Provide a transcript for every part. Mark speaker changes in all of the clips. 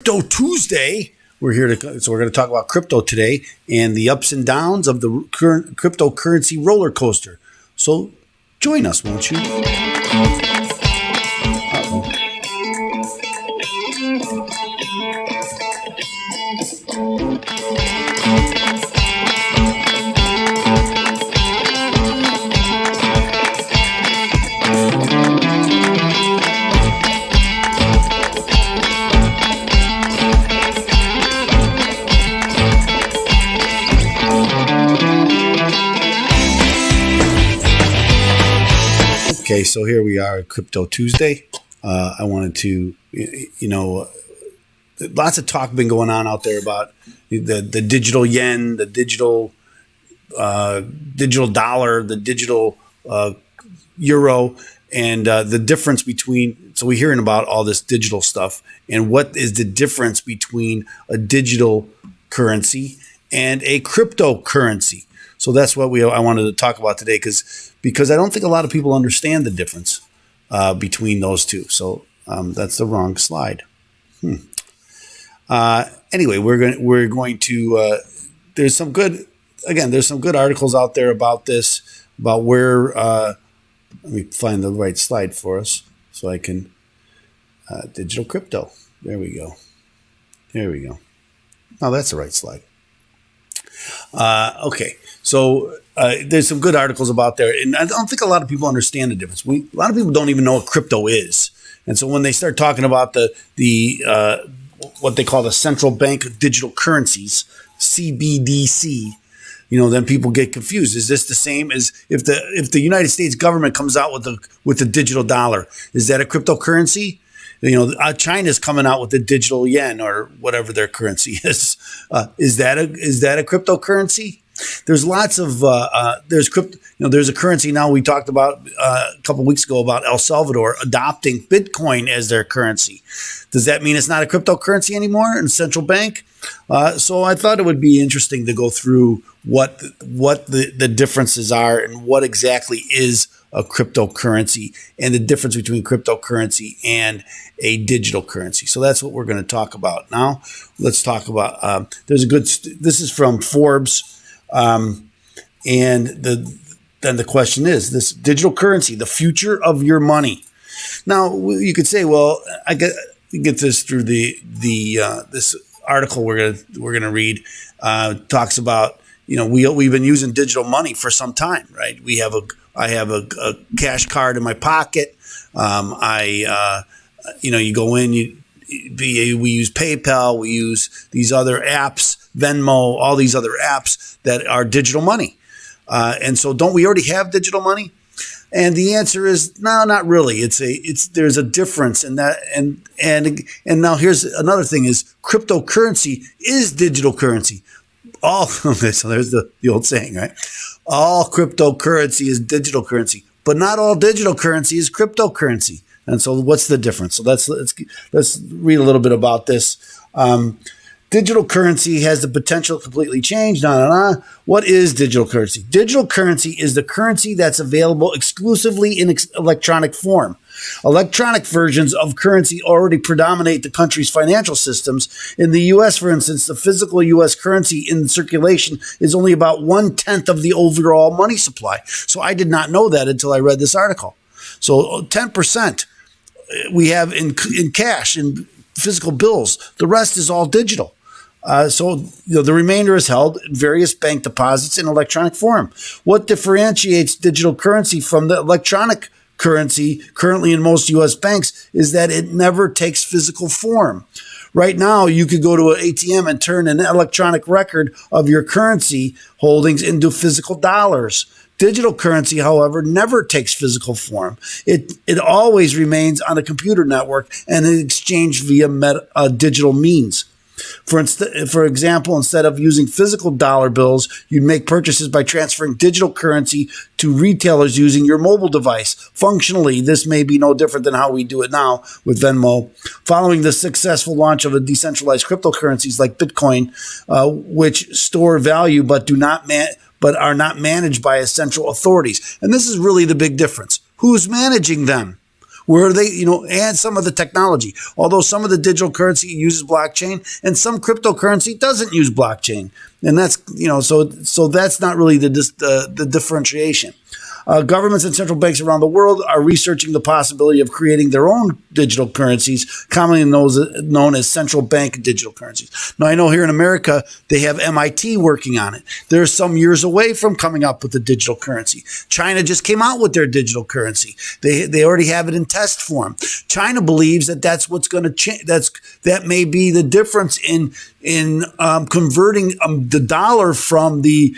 Speaker 1: Crypto Tuesday. We're here so we're going to talk about crypto today and the ups and downs of the current cryptocurrency roller coaster. So join us, won't you? Okay, so here we are at Crypto Tuesday. I wanted to, lots of talk been going on out there about the digital yen, the digital dollar, the digital euro, and the difference between. So we're hearing about all this digital stuff, and what is the difference between a digital currency and a cryptocurrency? So that's what I wanted to talk about today, because I don't think a lot of people understand the difference between those two. So that's the wrong slide. Anyway, we're going to. There's some good articles out there about this, about where. Let me find the right slide for us so I can. Digital crypto. There we go. Oh, that's the right slide. Okay. So there's some good articles about there, and I don't think a lot of people understand the difference. A lot of people don't even know what crypto is, and so when they start talking about the what they call the central bank digital currencies, CBDC, then people get confused. Is this the same as if the United States government comes out with the digital dollar? Is that a cryptocurrency? China's coming out with the digital yen or whatever their currency is. Is that a cryptocurrency? There's lots of there's a currency now. We talked about a couple of weeks ago about El Salvador adopting Bitcoin as their currency. Does that mean it's not a cryptocurrency anymore in central bank? So I thought it would be interesting to go through what the differences are and what exactly is a cryptocurrency and the difference between cryptocurrency and a digital currency. So that's what we're going to talk about now. Let's talk about. This is from Forbes. And then the question is, this digital currency, the future of your money. Now you could say, well, I get this through this article we're gonna read. Talks about we've been using digital money for some time, right? I have a cash card in my pocket. You go in, we use PayPal, we use these other apps, Venmo, all these other apps that are digital money. And so don't we already have digital money? And the answer is no, not really. There's a difference in that. And now here's another thing is cryptocurrency is digital currency. So there's the old saying, right? All cryptocurrency is digital currency, but not all digital currency is cryptocurrency. And so what's the difference? So let's read a little bit about this. Digital currency has the potential to completely change. What is digital currency? Digital currency is the currency that's available exclusively in electronic form. Electronic versions of currency already predominate the country's financial systems. In the U.S., for instance, the physical U.S. currency in circulation is only about 1/10 of the overall money supply. So I did not know that until I read this article. So 10% we have in cash, in physical bills. The rest is all digital. So the remainder is held in various bank deposits in electronic form. What differentiates digital currency from the electronic currency currently in most U.S. banks is that it never takes physical form. Right now, you could go to an ATM and turn an electronic record of your currency holdings into physical dollars. Digital currency, however, never takes physical form. It always remains on a computer network and is exchanged via digital means. For example, instead of using physical dollar bills, you'd make purchases by transferring digital currency to retailers using your mobile device. Functionally, this may be no different than how we do it now with Venmo. Following the successful launch of a decentralized cryptocurrencies like Bitcoin, which store value but are not managed by central authorities. And this is really the big difference. Who's managing them? where they, and some of the technology. Although some of the digital currency uses blockchain and some cryptocurrency doesn't use blockchain. And that's, so that's not really the differentiation. Governments and central banks around the world are researching the possibility of creating their own digital currencies, commonly known as central bank digital currencies. Now, I know here in America, they have MIT working on it. They're some years away from coming up with a digital currency. China just came out with their digital currency. They already have it in test form. China believes that that's what's going to change. That may be the difference in converting the dollar from the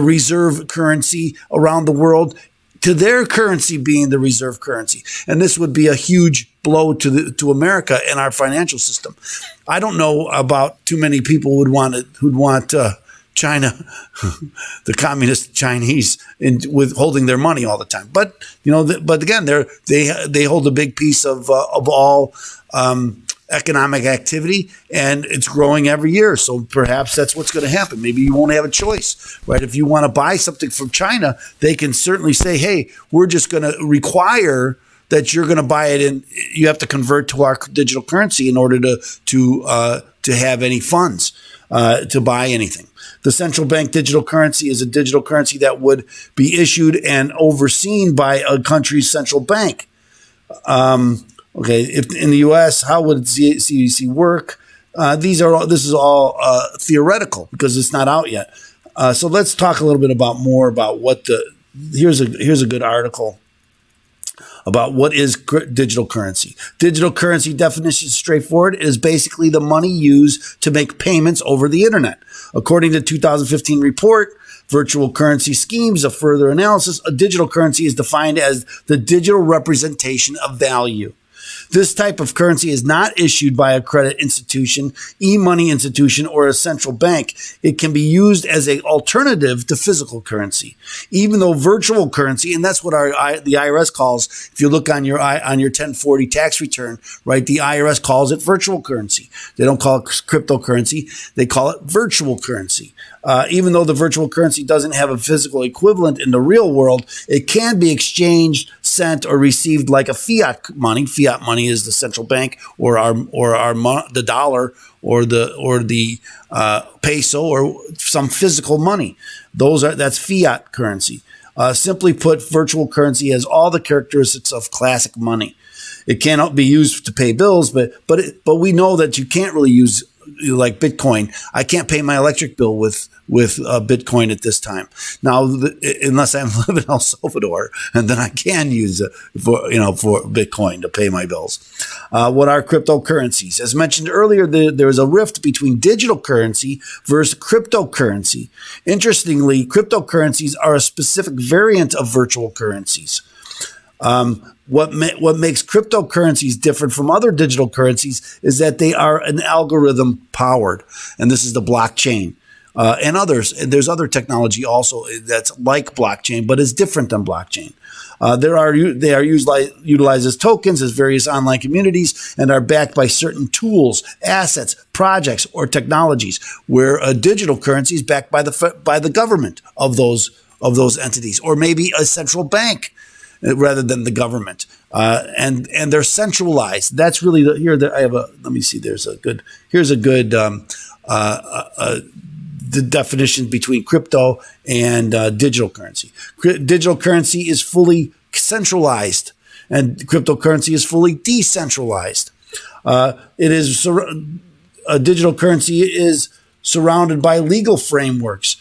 Speaker 1: reserve currency around the world to their currency being the reserve currency. And this would be a huge blow to America and our financial system. I don't know about too many people who'd want China, the communist Chinese, with holding their money all the time. But but again, they hold a big piece of all economic activity, and it's growing every year. So perhaps that's what's going to happen. Maybe you won't have a choice, right? If you want to buy something from China, they can certainly say, hey, we're just going to require that you're going to buy it, and you have to convert to our digital currency in order to have any funds to buy anything. The central bank digital currency is a digital currency that would be issued and overseen by a country's central bank. Okay, if in the U.S., how would CBDC work? This is all theoretical because it's not out yet. So let's talk a little bit more about what here's a good article about what is digital currency. Digital currency definition is straightforward. It is basically the money used to make payments over the internet. According to the 2015 report, Virtual Currency Schemes, a further analysis, a digital currency is defined as the digital representation of value. This type of currency is not issued by a credit institution, e-money institution, or a central bank. It can be used as an alternative to physical currency. Even though virtual currency, and that's what the IRS calls, if you look on your 1040 tax return, right, the IRS calls it virtual currency. They don't call it cryptocurrency. They call it virtual currency. Even though the virtual currency doesn't have a physical equivalent in the real world, it can be exchanged, sent, or received like a fiat money. Fiat money is the central bank, or the dollar, or the peso, or some physical money. That's fiat currency. Simply put, virtual currency has all the characteristics of classic money. It cannot be used to pay bills, but we know that you can't really use, like Bitcoin. I can't pay my electric bill with Bitcoin at this time. Now, unless I'm living in El Salvador, and then I can use it for Bitcoin to pay my bills. What are cryptocurrencies? As mentioned earlier, there is a rift between digital currency versus cryptocurrency. Interestingly, cryptocurrencies are a specific variant of virtual currencies. What makes cryptocurrencies different from other digital currencies is that they are an algorithm powered, and this is the blockchain. And others. And there's other technology also that's like blockchain, but is different than blockchain. They are utilized as tokens as various online communities and are backed by certain tools, assets, projects, or technologies. Where a digital currency is backed by the government of those entities, or maybe a central bank rather than the government. And they're centralized. That's really let me see. Here's a good the definition between crypto and digital currency. Digital currency is fully centralized, and cryptocurrency is fully decentralized. A digital currency is surrounded by legal frameworks.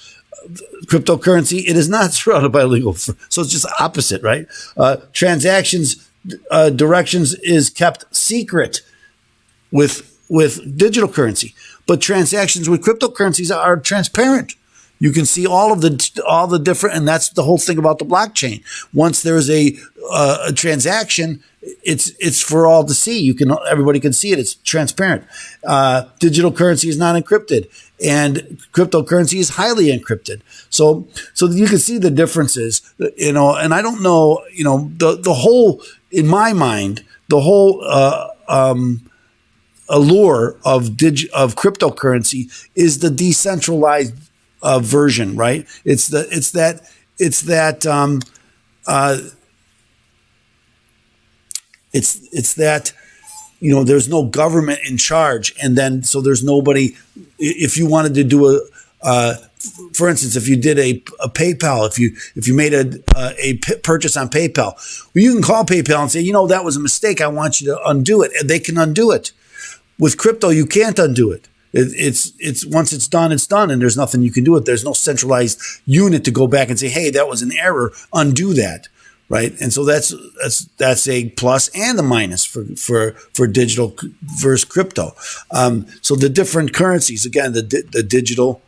Speaker 1: Cryptocurrency, it is not surrounded by legal, so it's just opposite, right? Transactions directions is kept secret with digital currency. But transactions with cryptocurrencies are transparent. You can see all the different, and that's the whole thing about the blockchain. Once there's a transaction, it's for all to see. Everybody can see it. It's transparent. Digital currency is not encrypted, and cryptocurrency is highly encrypted. So you can see the differences, And I don't know, the whole, in my mind, the whole allure of cryptocurrency is the decentralized version, right? It's that It's that, there's no government in charge, and then so there's nobody. If you wanted to do for instance, if you did a PayPal, if you made a purchase on PayPal, well, you can call PayPal and say, that was a mistake. I want you to undo it, and they can undo it. With crypto, you can't undo it. It's once it's done, and there's nothing you can do it. There's no centralized unit to go back and say, hey, that was an error. Undo that. Right, and so that's a plus and a minus for digital versus crypto. So the different currencies, again, the digital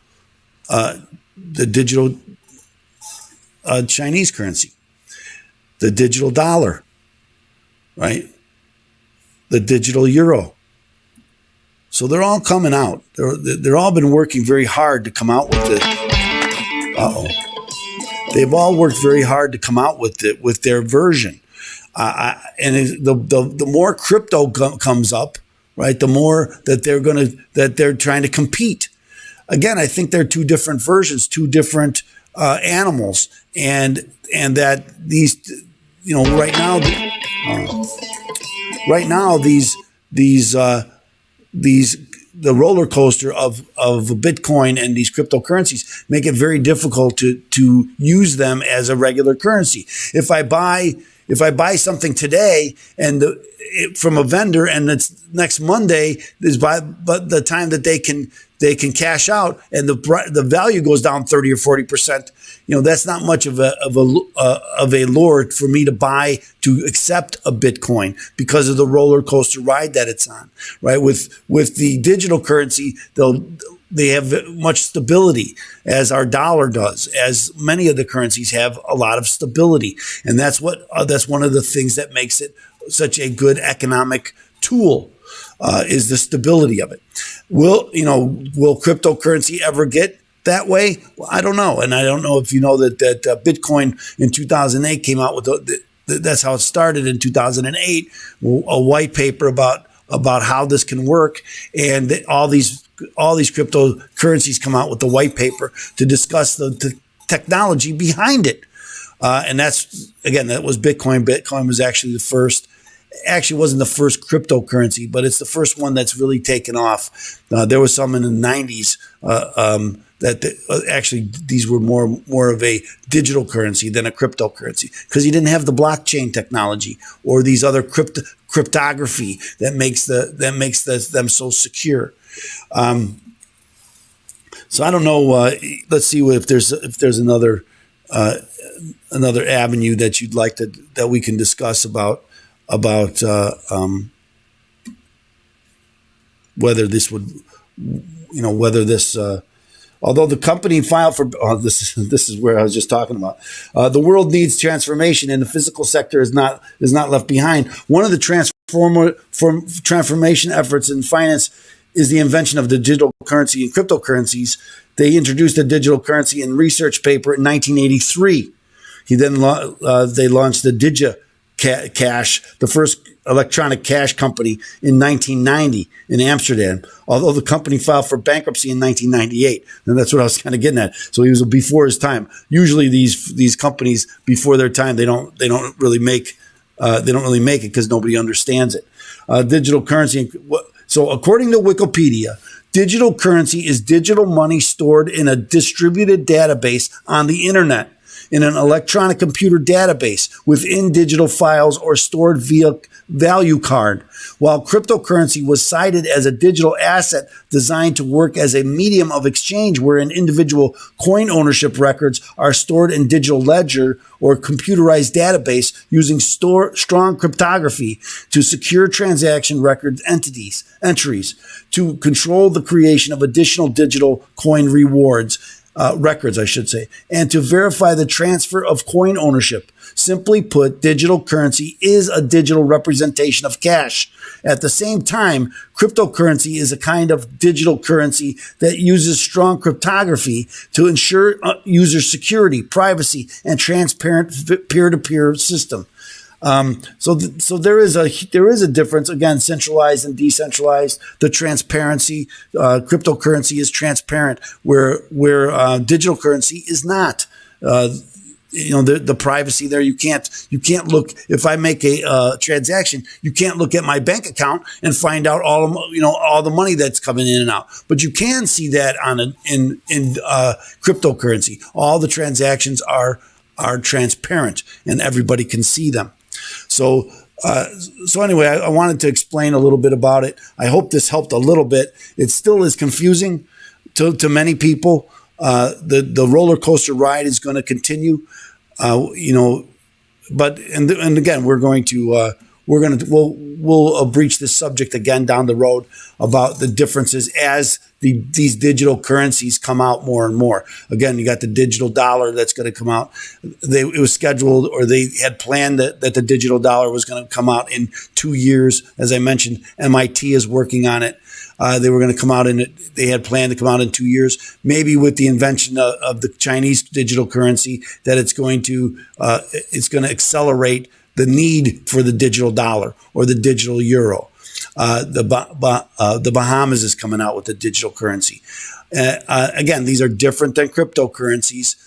Speaker 1: Chinese currency, the digital dollar, right, the digital euro. So they're all coming out. They're all been working very hard to come out with it. They've all worked very hard to come out with it, with their version, and the more crypto comes up, right, the more that they're trying to compete. Again, I think they're two different versions, two different animals, and that these, right now these the roller coaster of Bitcoin and these cryptocurrencies make it very difficult to use them as a regular currency. If I buy something today and from a vendor, and it's next Monday is but the time that they can cash out, and the value goes down 30 or 40%. That's not much of a lure for me to accept a Bitcoin because of the roller coaster ride that it's on. Right, with the digital currency, they have much stability, as our dollar does, as many of the currencies have a lot of stability, and that's one of the things that makes it such a good economic tool. Is the stability of it. Will cryptocurrency ever get that way? Well, I don't know. And I don't know if you know that Bitcoin in 2008 came out with that's how it started in 2008, a white paper about how this can work, and all these cryptocurrencies come out with the white paper to discuss the technology behind it. And that was Bitcoin. Bitcoin was actually the first. Actually wasn't the first cryptocurrency, but it's the first one that's really taken off. There was some in the 90s actually these were more of a digital currency than a cryptocurrency, because you didn't have the blockchain technology or these other cryptography that makes them so secure. So I don't know. Let's see if there's another avenue that you'd like that we can discuss about whether this would, although the company filed for, this is where I was just talking about. The world needs transformation, and the physical sector is not left behind. One of the transformation efforts in finance is the invention of the digital currency and cryptocurrencies. They introduced a digital currency in research paper in 1983. They launched the DigiCash, the first electronic cash company, in 1990 in Amsterdam, although the company filed for bankruptcy in 1998. And that's what I was kind of getting at. So he was before his time. Usually these companies before their time, they don't really make it because nobody understands it. Digital currency. So according to Wikipedia, digital currency is digital money stored in a distributed database on the internet, in an electronic computer database, within digital files, or stored via value card. While cryptocurrency was cited as a digital asset designed to work as a medium of exchange, wherein individual coin ownership records are stored in digital ledger or computerized database using strong cryptography to secure transaction records entries, to control the creation of additional digital coin records, and to verify the transfer of coin ownership. Simply put, digital currency is a digital representation of cash. At the same time, cryptocurrency is a kind of digital currency that uses strong cryptography to ensure user security, privacy, and transparent peer-to-peer system. So there is a difference, again, centralized and decentralized. The transparency, cryptocurrency is transparent, where digital currency is not. the privacy there. You can't look, if I make a transaction, you can't look at my bank account and find out all the money that's coming in and out. But you can see that in cryptocurrency. All the transactions are transparent and everybody can see them. So anyway, I wanted to explain a little bit about it. I hope this helped a little bit. It still is confusing to many people. The roller coaster ride is going to continue, but again, we'll breach this subject again down the road about the differences as these digital currencies come out more and more. Again, you got the digital dollar that's going to come out. It was scheduled, or they had planned that the digital dollar was going to come out in 2 years. As I mentioned, MIT is working on it. They were going to come out they had planned to come out in 2 years. Maybe with the invention of the Chinese digital currency, that it's going to accelerate the need for the digital dollar or the digital euro. The Bahamas is coming out with the digital currency. Again, these are different than cryptocurrencies.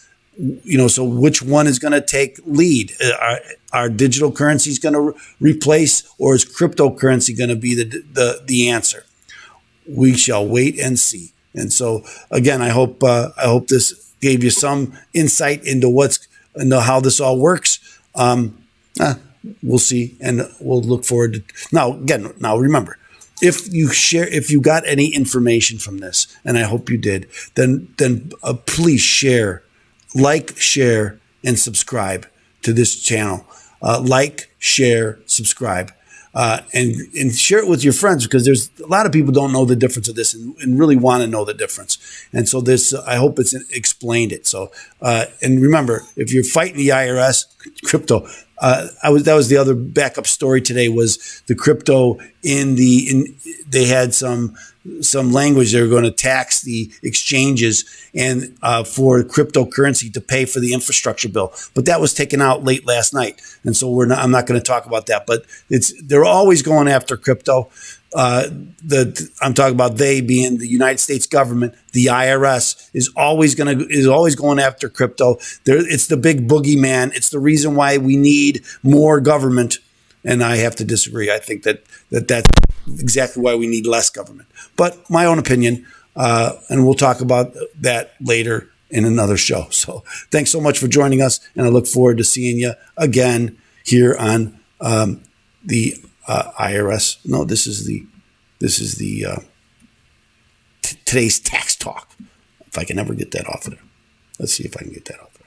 Speaker 1: So which one is going to take lead? Are digital currencies going to replace, or is cryptocurrency going to be the answer? We shall wait and see. And so again, I hope this gave you some insight into how this all works. We'll see, and we'll look forward to. Now remember, if you got any information from this, and I hope you did, then please share, and subscribe to this channel. Share, subscribe. And share it with your friends, because there's a lot of people don't know the difference of this and really want to know the difference. And so I hope it's explained it. So, and remember, if you're fighting the IRS, crypto, that was the other backup story today, was the crypto they had some language. They were going to tax the exchanges and for cryptocurrency to pay for the infrastructure bill, but that was taken out late last night, and so I'm not going to talk about that. But they're always going after crypto. I'm talking about they being the United States government. The IRS is always going after crypto. It's the big boogeyman. It's the reason why we need more government. And I have to disagree. I think that's exactly why we need less government. But my own opinion, and we'll talk about that later in another show. So thanks so much for joining us, and I look forward to seeing you again here on the IRS. No, this is the today's tax talk. If I can ever get that off of there. Let's see if I can get that off.